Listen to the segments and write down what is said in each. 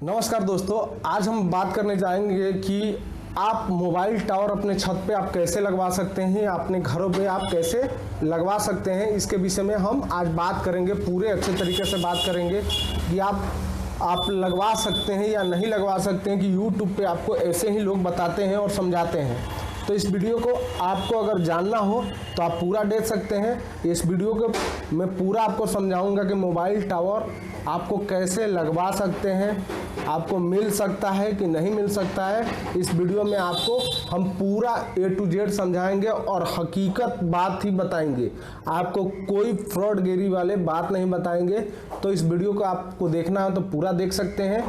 नमस्कार दोस्तों, आज हम बात करने जाएंगे कि आप मोबाइल टावर अपने छत पे आप कैसे लगवा सकते हैं, अपने घरों पे आप कैसे लगवा सकते हैं। इसके विषय में हम आज बात करेंगे, पूरे अच्छे तरीके से बात करेंगे कि आप लगवा सकते हैं या नहीं लगवा सकते हैं। कि यूट्यूब पे आपको ऐसे ही लोग बताते हैं और समझाते हैं। तो इस वीडियो को आपको अगर जानना हो तो आप पूरा देख सकते हैं। इस वीडियो को मैं पूरा आपको समझाऊंगा कि मोबाइल टावर आपको कैसे लगवा सकते हैं, आपको मिल सकता है कि नहीं मिल सकता है। इस वीडियो में आपको हम पूरा A to Z समझाएंगे और हकीकत बात ही बताएंगे, आपको कोई फ्रॉडगिरी वाले बात नहीं बताएंगे। तो इस वीडियो को आपको देखना है तो पूरा देख सकते हैं।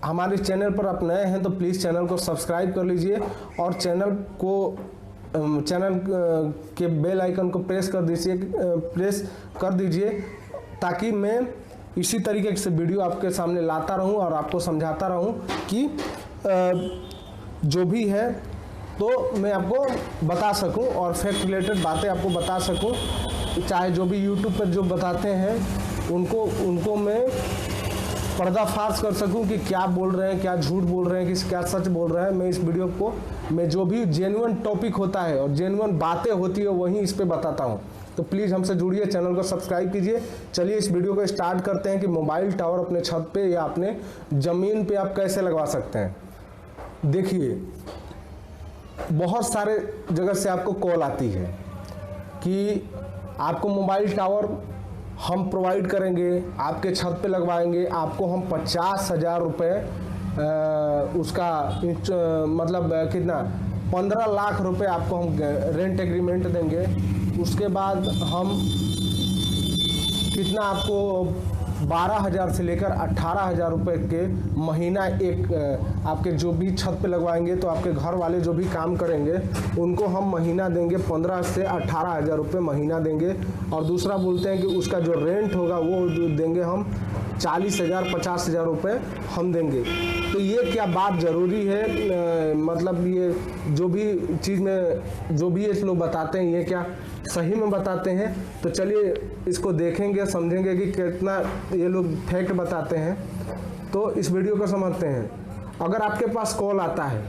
हमारे चैनल पर आप नए हैं तो प्लीज़ चैनल को सब्सक्राइब कर लीजिए और चैनल के बेल आइकन को प्रेस कर दीजिए ताकि मैं इसी तरीके से वीडियो आपके सामने लाता रहूं और आपको समझाता रहूं कि जो भी है तो मैं आपको बता सकूं और फैक्ट रिलेटेड बातें आपको बता सकूं। चाहे जो भी यूट्यूब पर जो बताते हैं उनको मैं पर्दाफाश कर सकूं कि क्या बोल रहे हैं, क्या झूठ बोल रहे हैं, कि क्या सच बोल रहे हैं। मैं इस वीडियो को जो भी जेन्युइन टॉपिक होता है और जेन्युइन बातें होती है वहीं इस पे बताता हूं। तो प्लीज़ हमसे जुड़िए, चैनल को सब्सक्राइब कीजिए। चलिए इस वीडियो को स्टार्ट करते हैं कि मोबाइल टावर अपने छत पे या अपने ज़मीन पे आप कैसे लगवा सकते हैं। देखिए, बहुत सारे जगह से आपको कॉल आती है कि आपको मोबाइल टावर हम प्रोवाइड करेंगे, आपके छत पे लगवाएंगे, आपको हम 50,000 रुपये उसका मतलब कितना 15 लाख रुपए आपको हम रेंट एग्रीमेंट देंगे। उसके बाद हम कितना आपको 12,000 से लेकर 18,000 रुपये के महीना एक आपके जो भी छत पे लगवाएंगे तो आपके घर वाले जो भी काम करेंगे उनको हम महीना देंगे 15 से 18,000 रुपये महीना देंगे। और दूसरा बोलते हैं कि उसका जो रेंट होगा वो देंगे हम 40,000 50,000 रुपये हम देंगे। तो ये क्या बात ज़रूरी है? मतलब ये जो भी चीज़ में जो भी ये लोग बताते हैं ये क्या सही में बताते हैं? तो चलिए इसको देखेंगे, समझेंगे कि कितना ये लोग फैक्ट बताते हैं। तो इस वीडियो को समझते हैं। अगर आपके पास कॉल आता है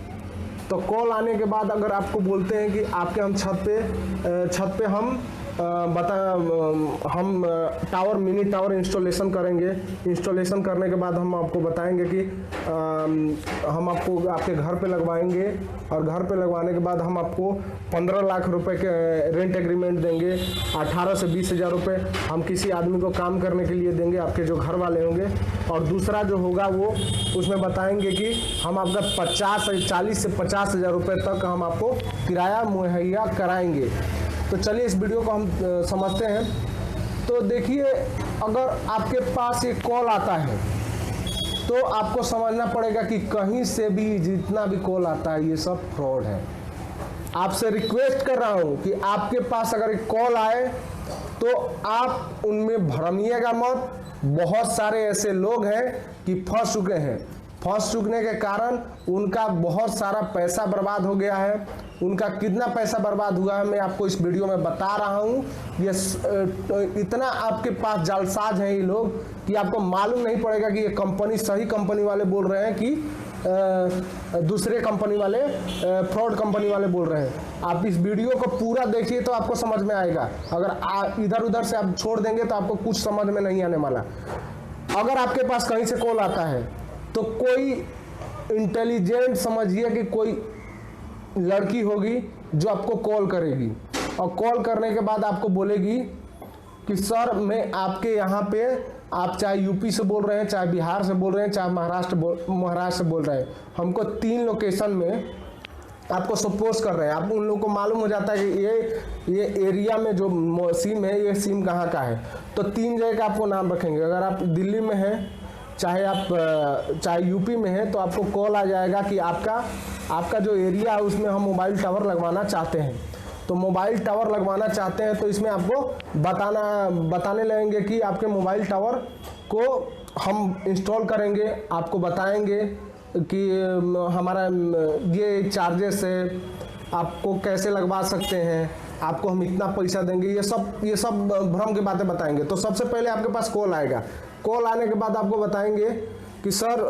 तो कॉल आने के बाद अगर आपको बोलते हैं कि आपके हम छत पे हम टावर मिनी टावर इंस्टॉलेशन करेंगे। इंस्टॉलेशन करने के बाद हम आपको बताएंगे कि हम आपको आपके घर पे लगवाएंगे और घर पे लगवाने के बाद हम आपको 15 लाख रुपए के रेंट एग्रीमेंट देंगे। 18 से 20,000 रुपये हम किसी आदमी को काम करने के लिए देंगे, आपके जो घर वाले होंगे। और दूसरा जो होगा वो उसमें बताएंगे कि हम आपका 40 से 50,000 रुपये तक हम आपको किराया मुहैया कराएंगे। तो चलिए इस वीडियो को हम समझते हैं। तो देखिए, अगर आपके पास एक कॉल आता है तो आपको समझना पड़ेगा कि कहीं से भी जितना भी कॉल आता है ये सब फ्रॉड है। आपसे रिक्वेस्ट कर रहा हूं कि आपके पास अगर एक कॉल आए तो आप उनमें भरमिएगा मत। बहुत सारे ऐसे लोग हैं कि फंस चुके हैं। फंस चुकने के कारण उनका बहुत सारा पैसा बर्बाद हो गया है। उनका कितना पैसा बर्बाद हुआ है मैं आपको इस वीडियो में बता रहा हूँ। ये इतना आपके पास जालसाज हैं ये लोग कि आपको मालूम नहीं पड़ेगा कि ये कंपनी सही कंपनी वाले बोल रहे हैं कि दूसरे कंपनी वाले फ्रॉड कंपनी वाले बोल रहे हैं। आप इस वीडियो को पूरा देखिए तो आपको समझ में आएगा। अगर इधर उधर से आप छोड़ देंगे तो आपको कुछ समझ में नहीं आने वाला। अगर आपके पास कहीं से कॉल आता है तो कोई इंटेलिजेंट समझिए कि कोई लड़की होगी जो आपको कॉल करेगी और कॉल करने के बाद आपको बोलेगी कि सर मैं आपके यहाँ पे, आप चाहे यूपी से बोल रहे हैं, चाहे बिहार से बोल रहे हैं, चाहे महाराष्ट्र से बोल रहे हैं, हमको 3 लोकेशन में आपको सपोज कर रहे हैं। आप उन लोगों को मालूम हो जाता है कि ये एरिया में जो सिम है ये सिम कहाँ का है। तो 3 जगह का आपको नाम रखेंगे। अगर आप दिल्ली में हैं, चाहे यूपी में है, तो आपको कॉल आ जाएगा कि आपका जो एरिया है उसमें हम मोबाइल टावर लगवाना चाहते हैं। तो मोबाइल टावर लगवाना चाहते हैं तो इसमें आपको बताने लगेंगे कि आपके मोबाइल टावर को हम इंस्टॉल करेंगे। आपको बताएंगे कि हमारा ये चार्जेस है, आपको कैसे लगवा सकते हैं, आपको हम इतना पैसा देंगे, ये सब भ्रम की बातें बताएंगे। तो सबसे पहले आपके पास कॉल आएगा। कॉल आने के बाद आपको बताएंगे कि सर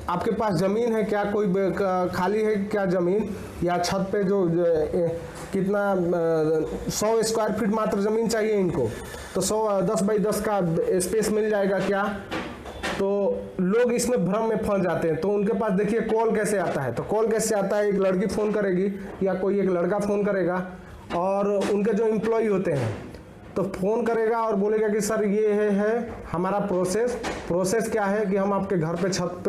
आपके पास ज़मीन है क्या, कोई खाली है क्या ज़मीन, या छत पे जो कितना 100 स्क्वायर फीट मात्र ज़मीन चाहिए इनको, तो 10 बाई 10 का स्पेस मिल जाएगा क्या। तो लोग इसमें भ्रम में फंस जाते हैं। तो उनके पास देखिए कॉल कैसे आता है, तो कॉल कैसे आता है, एक लड़की फ़ोन करेगी या कोई एक लड़का फ़ोन करेगा और उनके जो एम्प्लॉय होते हैं तो फ़ोन करेगा और बोलेगा कि सर ये है हमारा प्रोसेस क्या है कि हम आपके घर पे छत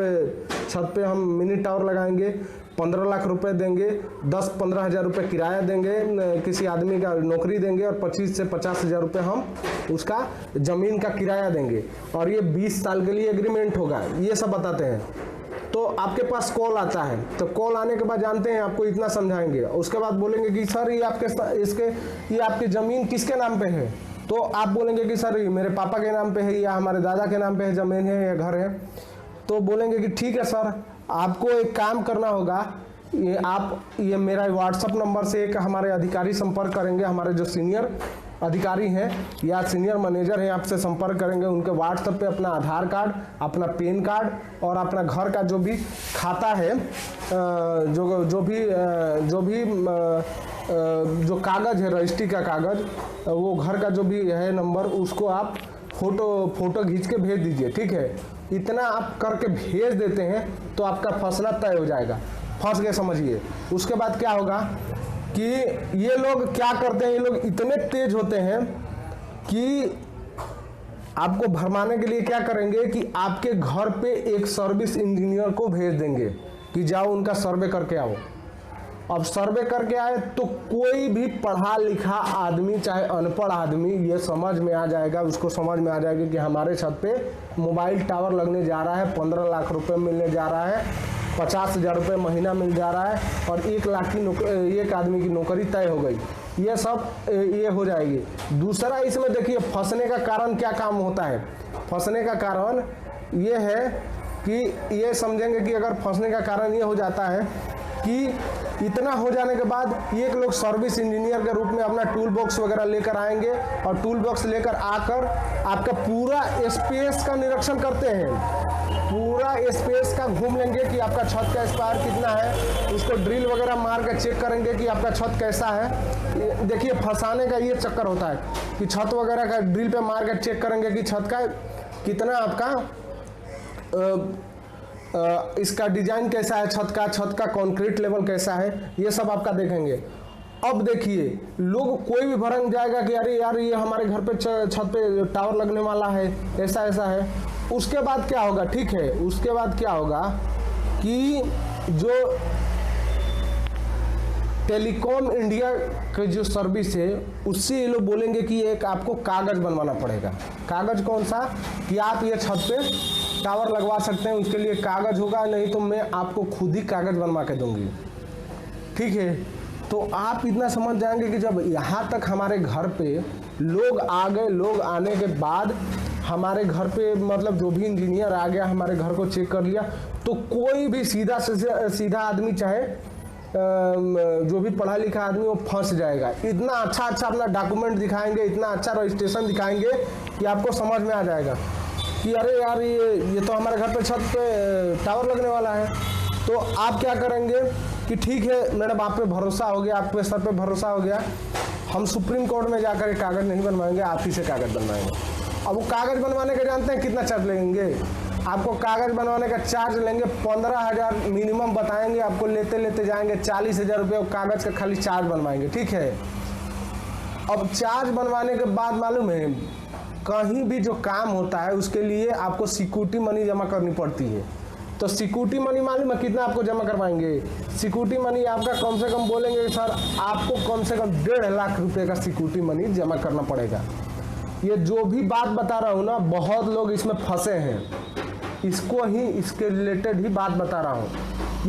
पे हम मिनी टावर लगाएंगे, 15 लाख रुपए देंगे, 10-15 हज़ार रुपये किराया देंगे, किसी आदमी का नौकरी देंगे और 25 से 50 हज़ार रुपये हम उसका ज़मीन का किराया देंगे और ये 20 साल के लिए एग्रीमेंट होगा, ये सब बताते हैं। तो आपके पास कॉल आता है, तो कॉल आने के बाद जानते हैं आपको इतना समझाएंगे, उसके बाद बोलेंगे कि सर ये आपकी ज़मीन किसके नाम पे है, तो आप बोलेंगे कि सर मेरे पापा के नाम पे है या हमारे दादा के नाम पे है, ज़मीन है या घर है। तो बोलेंगे कि ठीक है सर, आपको एक काम करना होगा, ये मेरा व्हाट्सअप नंबर से एक हमारे अधिकारी संपर्क करेंगे, हमारे जो सीनियर अधिकारी हैं या सीनियर मैनेजर हैं आपसे संपर्क करेंगे, उनके व्हाट्सएप पे अपना आधार कार्ड, अपना पैन कार्ड और अपना घर का जो भी खाता है, जो कागज़ है, रजिस्ट्री का कागज़, वो घर का जो भी है नंबर, उसको आप फोटो खींच के भेज दीजिए। ठीक है, इतना आप करके भेज देते हैं तो आपका फैसला तय हो जाएगा। फंस गए समझिए। उसके बाद क्या होगा कि ये लोग क्या करते हैं, ये लोग इतने तेज होते हैं कि आपको भरमाने के लिए क्या करेंगे कि आपके घर पे एक सर्विस इंजीनियर को भेज देंगे कि जाओ उनका सर्वे करके आओ। अब सर्वे करके आए तो कोई भी पढ़ा लिखा आदमी चाहे अनपढ़ आदमी ये समझ में आ जाएगा, उसको समझ में आ जाएगा कि हमारे छत पे मोबाइल टावर लगने जा रहा है, 15 लाख रुपए मिलने जा रहा है, 50 हज़ार रुपये महीना मिल जा रहा है और 1 लाख की एक आदमी की नौकरी तय हो गई। ये सब ये हो जाएगी। दूसरा इसमें देखिए फंसने का कारण क्या काम होता है। फंसने का कारण ये है कि ये समझेंगे कि अगर फंसने का कारण ये हो जाता है कि इतना हो जाने के बाद एक लोग सर्विस इंजीनियर के रूप में अपना टूल बॉक्स वगैरह लेकर आएंगे और टूल बॉक्स लेकर आकर आपका पूरा स्पेस का निरीक्षण करते हैं, पूरा स्पेस का घूम लेंगे कि आपका छत का स्क्वायर कितना है, उसको ड्रिल वगैरह मार कर चेक करेंगे कि आपका छत कैसा है। देखिए फंसाने का ये चक्कर होता है कि छत वगैरह का ड्रिल पे मार कर चेक करेंगे कि छत का कितना आपका इसका डिजाइन कैसा है, छत का कंक्रीट लेवल कैसा है, ये सब आपका देखेंगे। अब देखिए लोग कोई भी भड़क जाएगा कि अरे यार ये हमारे घर पे छत पे टावर लगने वाला है, ऐसा ऐसा है। उसके बाद क्या होगा, ठीक है, उसके बाद क्या होगा कि जो टेलीकॉम इंडिया की जो सर्विस है उससे ये लोग बोलेंगे कि एक आपको कागज़ बनवाना पड़ेगा। कागज़ कौन सा कि आप ये छत पे टावर लगवा सकते हैं, उसके लिए कागज़ होगा, नहीं तो मैं आपको खुद ही कागज़ बनवा के दूंगी। ठीक है, तो आप इतना समझ जाएंगे कि जब यहाँ तक हमारे घर पे लोग आ गए, लोग आने के बाद हमारे घर पे मतलब जो भी इंजीनियर आ गया हमारे घर को चेक कर लिया, तो कोई भी सीधा से सीधा आदमी चाहे जो भी पढ़ा लिखा आदमी वो फंस जाएगा। इतना अच्छा अपना डॉक्यूमेंट दिखाएंगे, इतना अच्छा रजिस्ट्रेशन दिखाएंगे कि आपको समझ में आ जाएगा कि अरे यार ये तो हमारे घर पे छत पे टावर लगने वाला है। तो आप क्या करेंगे कि ठीक है मैडम आप पे भरोसा हो गया, आप पे सर पे भरोसा हो गया, हम सुप्रीम कोर्ट में जाकर एक कागज़ नहीं बनवाएंगे, आप ही से कागज़ बनवाएंगे। अब वो कागज़ बनवाने का जानते हैं कितना चार्ज लेंगे? आपको कागज़ बनवाने का चार्ज लेंगे 15,000 मिनिमम बताएंगे, आपको लेते जाएंगे 40,000 रुपये कागज़ का खाली चार्ज बनवाएंगे। ठीक है, अब चार्ज बनवाने के बाद मालूम है कहीं भी जो काम होता है उसके लिए आपको सिक्योरिटी मनी जमा करनी पड़ती है। तो सिक्योरिटी मनी मालूम है कितना आपको जमा करवाएंगे? सिक्योरिटी मनी आपका कम से कम बोलेंगे सर आपको कम से कम 1.5 लाख रुपए का सिक्योरिटी मनी जमा करना पड़ेगा। ये जो भी बात बता रहा हूँ ना, बहुत लोग इसमें फंसे हैं, इसके रिलेटेड ही बात बता रहा हूँ।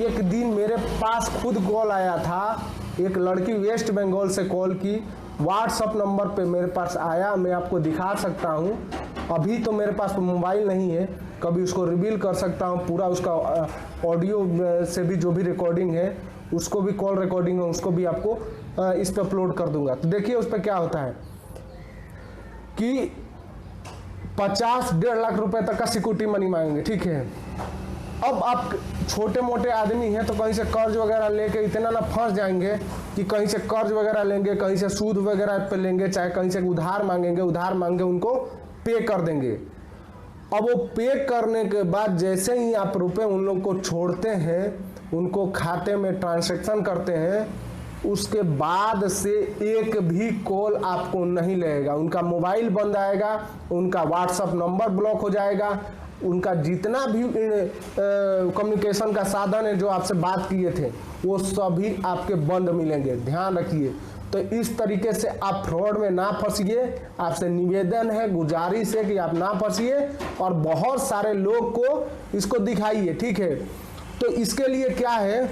एक दिन मेरे पास खुद कॉल आया था, एक लड़की वेस्ट बंगाल से कॉल की, व्हाट्सअप नंबर पे मेरे पास आया, मैं आपको दिखा सकता हूँ। अभी तो मेरे पास मोबाइल नहीं है, कभी उसको रिवील कर सकता हूँ, पूरा उसका ऑडियो से भी जो भी रिकॉर्डिंग है उसको भी, कॉल रिकॉर्डिंग है उसको भी आपको इस पर अपलोड कर दूंगा। तो देखिए उस पर क्या होता है कि 50-1.5 लाख रुपए तक का सिक्योरिटी मनी मांगेंगे, ठीक है। अब आप छोटे मोटे आदमी हैं तो कहीं से कर्ज वगैरह लेके इतना ना फंस जाएंगे कि कहीं से कर्ज वगैरह लेंगे, कहीं से सूद वगैरह पे लेंगे, चाहे कहीं से उधार मांगेंगे, उधार मांग के उनको पे कर देंगे। अब वो पे करने के बाद जैसे ही आप रुपए उन लोग को छोड़ते हैं, उनको खाते में ट्रांजैक्शन करते हैं, उसके बाद से एक भी कॉल आपको नहीं लगेगा। उनका मोबाइल बंद आएगा, उनका व्हाट्सएप नंबर ब्लॉक हो जाएगा, उनका जितना भी कम्युनिकेशन का साधन है जो आपसे बात किए थे वो सभी आपके बंद मिलेंगे। ध्यान रखिए। तो इस तरीके से आप फ्रॉड में ना फंसिए। आपसे निवेदन है, गुजारिश है कि आप ना फंसिए और बहुत सारे लोग को इसको दिखाइए, ठीक है। तो इसके लिए क्या है,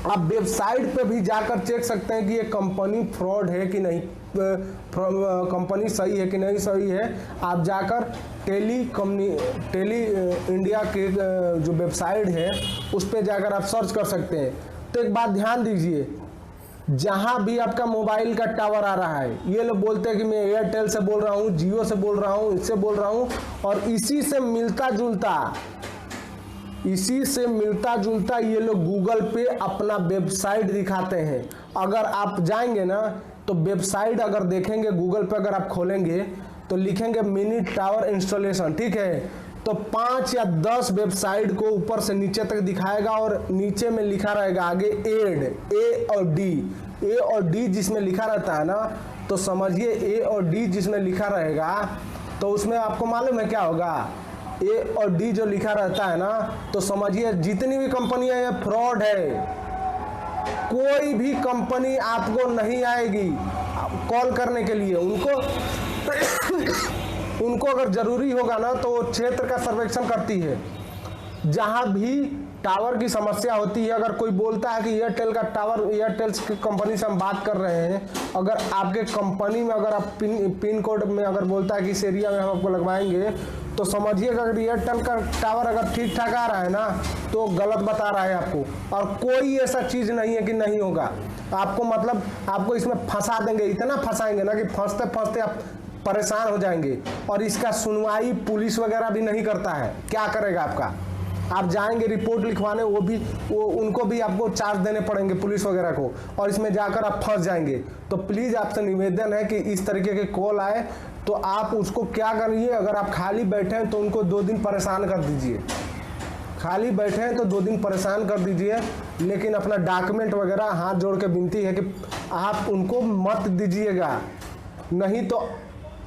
आप वेबसाइट पे भी जाकर चेक सकते हैं कि ये कंपनी फ्रॉड है कि नहीं, कंपनी सही है कि नहीं सही है। आप जाकर टेली इंडिया के जो वेबसाइट है उस पर जाकर आप सर्च कर सकते हैं। तो एक बात ध्यान दीजिए, जहां भी आपका मोबाइल का टावर आ रहा है, ये लोग बोलते हैं कि मैं एयरटेल से बोल रहा हूँ, जियो से बोल रहा हूँ, इससे बोल रहा हूँ, और इसी से मिलता जुलता ये लोग गूगल पे अपना वेबसाइट दिखाते हैं। अगर आप जाएंगे ना तो वेबसाइट अगर देखेंगे गूगल पे, अगर आप खोलेंगे तो लिखेंगे मिनी टावर इंस्टॉलेशन, ठीक है। तो 5 या 10 वेबसाइट को ऊपर से नीचे तक दिखाएगा और नीचे में लिखा रहेगा आगे एड, ए और डी जिसमें लिखा रहता है ना, तो समझिए ए और डी जिसमें लिखा रहेगा तो उसमें आपको मालूम है क्या होगा, ए और डी जो लिखा रहता है ना, तो समझिए जितनी भी कंपनियां ये फ्रॉड है। कोई भी कंपनी आपको नहीं आएगी कॉल करने के लिए। उनको अगर जरूरी होगा ना तो वो क्षेत्र का सर्वेक्षण करती है। जहां भी टावर की समस्या होती है, अगर कोई बोलता है कि एयरटेल का टावर, एयरटेल की कंपनी से हम बात कर रहे हैं, अगर आपके कंपनी में अगर आप पिन कोड में अगर बोलता है कि इस एरिया में हम आपको लगवाएंगे, तो समझिएगा अगर एयरटेल का टावर अगर ठीक ठाक आ रहा है ना तो गलत बता रहा है आपको। और कोई ऐसा चीज नहीं है कि नहीं होगा आपको, मतलब आपको इसमें फंसा देंगे, इतना फंसाएंगे ना कि फंसते फंसते आप परेशान हो जाएंगे। और इसका सुनवाई पुलिस वगैरह भी नहीं करता है। क्या करेगा आपका, आप जाएंगे रिपोर्ट लिखवाने, उनको भी आपको चार्ज देने पड़ेंगे पुलिस वगैरह को, और इसमें जाकर आप फंस जाएंगे। तो प्लीज आपसे निवेदन है कि इस तरीके के कॉल आए तो आप उसको क्या करिए, अगर आप खाली बैठे हैं तो उनको 2 दिन परेशान कर दीजिए। खाली बैठे हैं तो 2 दिन परेशान कर दीजिए, लेकिन अपना डॉक्यूमेंट वगैरह हाथ जोड़ के विनती है कि आप उनको मत दीजिएगा, नहीं तो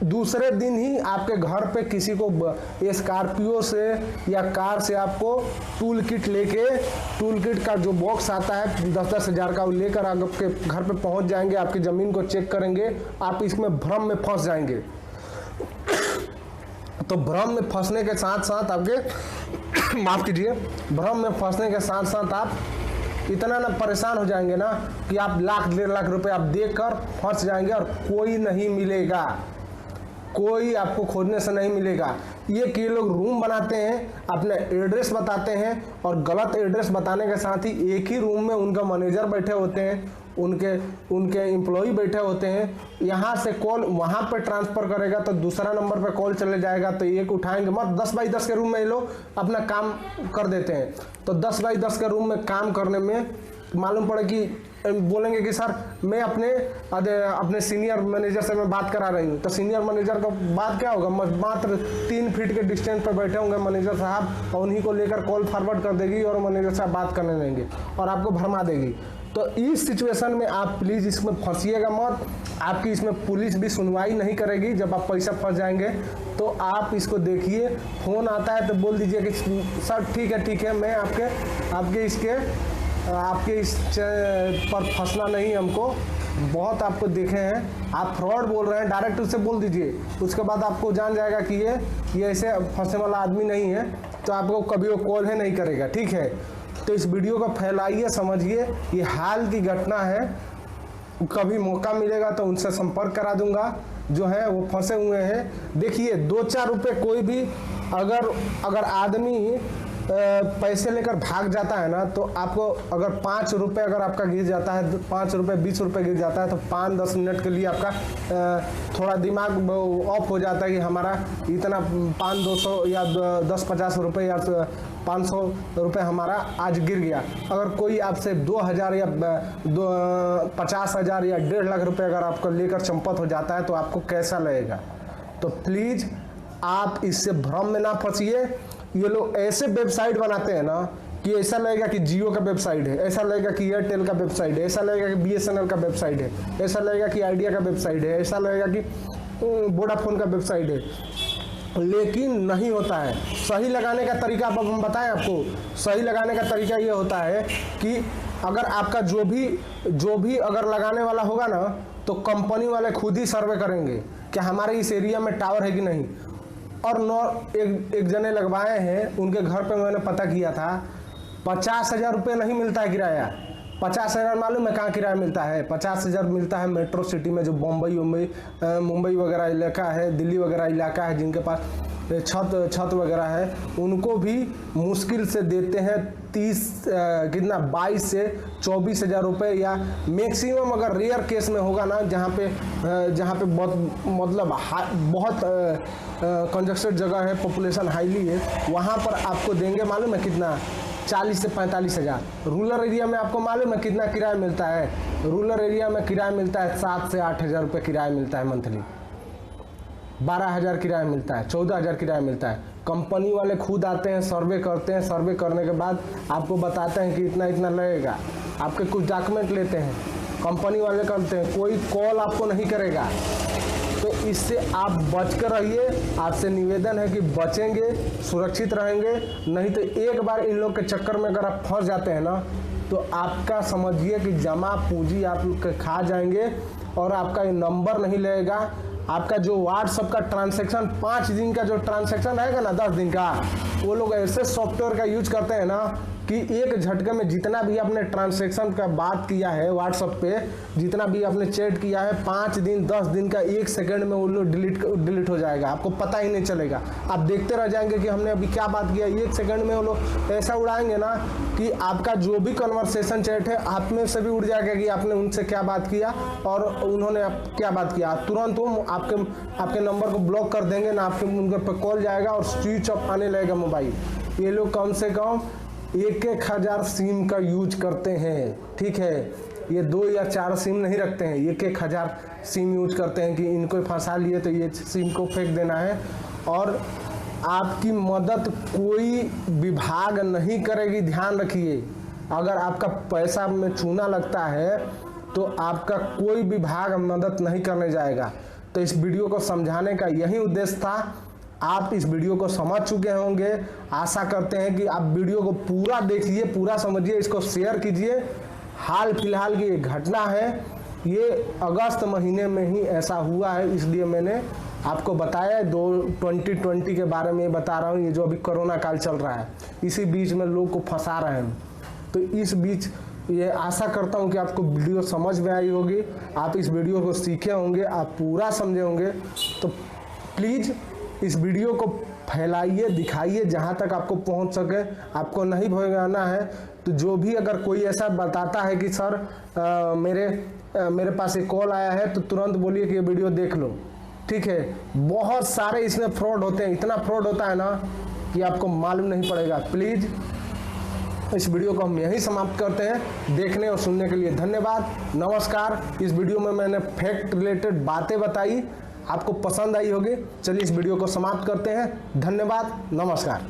दूसरे दिन ही आपके घर पे किसी को स्कॉर्पियो से या कार से आपको टूल किट का जो बॉक्स आता है 10-10 हज़ार का, वो लेकर आपके घर पे पहुंच जाएंगे, आपकी ज़मीन को चेक करेंगे। आप इसमें भ्रम में फंस जाएंगे। तो भ्रम में फंसने के साथ साथ आपके माफ कीजिए, भ्रम में फंसने के साथ साथ आप इतना ना परेशान हो जाएंगे ना कि आप 1-1.5 लाख रुपए आप देकर फंस जाएंगे और कोई नहीं मिलेगा, कोई आपको खोजने से नहीं मिलेगा। ये कि ये लोग रूम बनाते हैं, अपने एड्रेस बताते हैं, और गलत एड्रेस बताने के साथ ही एक ही रूम में उनका मैनेजर बैठे होते हैं, उनके एम्प्लॉय बैठे होते हैं। यहाँ से कॉल वहाँ पे ट्रांसफ़र करेगा तो दूसरा नंबर पे कॉल चले जाएगा, तो एक उठाएंगे मत। 10 बाई 10 के रूम में ये लोग अपना काम कर देते हैं। तो 10 बाई 10 के रूम में काम करने में मालूम पड़े कि बोलेंगे कि सर मैं अपने सीनियर मैनेजर से मैं बात करा रही हूँ, तो सीनियर मैनेजर का बात क्या होगा, मात्र 3 फीट के डिस्टेंस पर बैठे होंगे मैनेजर साहब, और उन्हीं को लेकर कॉल फॉरवर्ड कर देगी और मैनेजर साहब बात करने लेंगे और आपको भरमा देगी। तो इस सिचुएशन में आप प्लीज़ इसमें फंसिएगा मत। आपकी इसमें पुलिस भी सुनवाई नहीं करेगी। जब आप पैसा फंस जाएंगे तो आप इसको देखिए, फ़ोन आता है तो बोल दीजिए कि सर ठीक है मैं आपके इस पर फंसना नहीं, हमको बहुत आपको देखे हैं, आप फ्रॉड बोल रहे हैं, डायरेक्ट उससे बोल दीजिए। उसके बाद आपको जान जाएगा कि ये ऐसे फंसने वाला आदमी नहीं है, तो आपको कभी वो कॉल है नहीं करेगा, ठीक है। तो इस वीडियो को फैलाइए, समझिए, ये हाल की घटना है। कभी मौका मिलेगा तो उनसे संपर्क करा दूंगा जो है वो फंसे हुए हैं। देखिए 2-4 रुपये कोई भी अगर आदमी पैसे लेकर भाग जाता है ना, तो आपको अगर 5 रुपये अगर आपका गिर जाता है, 5 रुपये 20 रुपये गिर जाता है, तो 5-10 मिनट के लिए आपका थोड़ा दिमाग ऑफ हो जाता है कि हमारा इतना 500-200 या 10-50 रुपये या 500 रुपये हमारा आज गिर गया। अगर कोई आपसे 2000 या 50,000 या 1.5 लाख रुपए अगर आपको लेकर चंपत हो जाता है तो आपको कैसा लगेगा? तो प्लीज़ आप इससे भ्रम में ना फंसिए। ये लोग ऐसे वेबसाइट बनाते हैं ना कि ऐसा लगेगा कि जियो का वेबसाइट है, ऐसा लगेगा कि एयरटेल का वेबसाइट है, ऐसा लगेगा कि BSNL का वेबसाइट है, ऐसा लगेगा कि आइडिया का वेबसाइट है, ऐसा लगेगा कि वोडाफोन का वेबसाइट है, लेकिन नहीं होता है। सही लगाने का तरीका अब हम बताएं आपको। सही लगाने का तरीका ये होता है कि अगर आपका जो भी अगर लगाने वाला होगा ना, तो कंपनी वाले खुद ही सर्वे करेंगे कि हमारे इस एरिया में टावर है कि नहीं। और एक जने लगवाए हैं, उनके घर पे मैंने पता किया था, 50,000 रुपये नहीं मिलता है किराया। 50,000 मालूम है कहाँ किराया मिलता है? 50,000 मिलता है मेट्रो सिटी में, जो मुंबई वगैरह इलाका है, दिल्ली वगैरह इलाका है, जिनके पास छत वगैरह है, उनको भी मुश्किल से देते हैं 22 से 24,000 रुपये, या मैक्सिमम अगर रेयर केस में होगा ना, जहाँ पे बहुत कंजस्टेड जगह है, पॉपुलेशन हाईली है, वहाँ पर आपको देंगे मालूम है कितना? 40 से 45,000। रूरल एरिया में आपको मालूम है कितना किराया मिलता है? रूरल एरिया में किराया मिलता है 7 से 8,000 रुपये किराया मिलता है मंथली। 12,000 किराया मिलता है, 14,000 किराया मिलता है। कंपनी वाले खुद आते हैं, सर्वे करते हैं, सर्वे करने के बाद आपको बताते हैं कि इतना इतना लगेगा। आपके कुछ डॉक्यूमेंट लेते हैं, कंपनी वाले करते हैं, कोई कॉल आपको नहीं करेगा। तो इससे आप बच कर रहिए। आपसे निवेदन है कि बचेंगे, सुरक्षित रहेंगे। नहीं तो एक बार इन लोग के चक्कर में अगर आप फंस जाते हैं ना, तो आपका समझिए कि जमा पूंजी आप खा जाएंगे, और आपका ये नंबर नहीं लगेगा। आपका जो व्हाट्सएप का ट्रांजैक्शन 5 दिन का जो ट्रांजैक्शन रहेगा ना, 10 दिन का, वो लोग ऐसे सॉफ्टवेयर का यूज करते हैं ना कि एक झटके में जितना भी आपने ट्रांजैक्शन का बात किया है व्हाट्सएप पे, जितना भी आपने चैट किया है, 5 दिन 10 दिन का 1 सेकंड में वो लोग डिलीट हो जाएगा। आपको पता ही नहीं चलेगा। आप देखते रह जाएंगे कि हमने अभी क्या बात किया। 1 सेकंड में वो लोग ऐसा उड़ाएंगे ना कि आपका जो भी कन्वर्सेशन चैट है आप में से भी उड़ जाएगा कि आपने उनसे क्या बात किया और उन्होंने क्या बात किया। तुरंत वो आपके नंबर को ब्लॉक कर देंगे ना, आपके उनके पर कॉल जाएगा और स्विच ऑफ आने लगेगा मोबाइल। ये लोग कम से कम 1,000 सिम का यूज करते हैं, ठीक है। ये 2 या 4 सिम नहीं रखते हैं, 1,000 सिम यूज करते हैं कि इनको फंसा लिए तो ये सिम को फेंक देना है। और आपकी मदद कोई विभाग नहीं करेगी, ध्यान रखिए। अगर आपका पैसा में चूना लगता है तो आपका कोई विभाग मदद नहीं करने जाएगा। तो इस वीडियो को समझाने का यही उद्देश्य था। आप इस वीडियो को समझ चुके होंगे। आशा करते हैं कि आप वीडियो को पूरा देखिए, पूरा समझिए, इसको शेयर कीजिए। हाल फिलहाल की एक घटना है, ये अगस्त महीने में ही ऐसा हुआ है, इसलिए मैंने आपको बताया। 2020 के बारे में बता रहा हूँ। ये जो अभी कोरोना काल चल रहा है, इसी बीच में लोग को फंसा रहे हैं। तो इस बीच ये आशा करता हूँ कि आपको वीडियो समझ में आई होगी, आप इस वीडियो को सीखे होंगे, आप पूरा समझे होंगे। तो प्लीज़ इस वीडियो को फैलाइए, दिखाइए जहाँ तक आपको पहुँच सके। आपको नहीं भगाना है तो जो भी अगर कोई ऐसा बताता है कि सर मेरे पास एक कॉल आया है, तो तुरंत बोलिए कि ये वीडियो देख लो, ठीक है। बहुत सारे इसमें फ्रॉड होते हैं, इतना फ्रॉड होता है ना कि आपको मालूम नहीं पड़ेगा। प्लीज़ इस वीडियो को हम यहीं समाप्त करते हैं। देखने और सुनने के लिए धन्यवाद, नमस्कार। इस वीडियो में मैंने फैक्ट रिलेटेड बातें बताई, आपको पसंद आई होगी। चलिए इस वीडियो को समाप्त करते हैं। धन्यवाद, नमस्कार।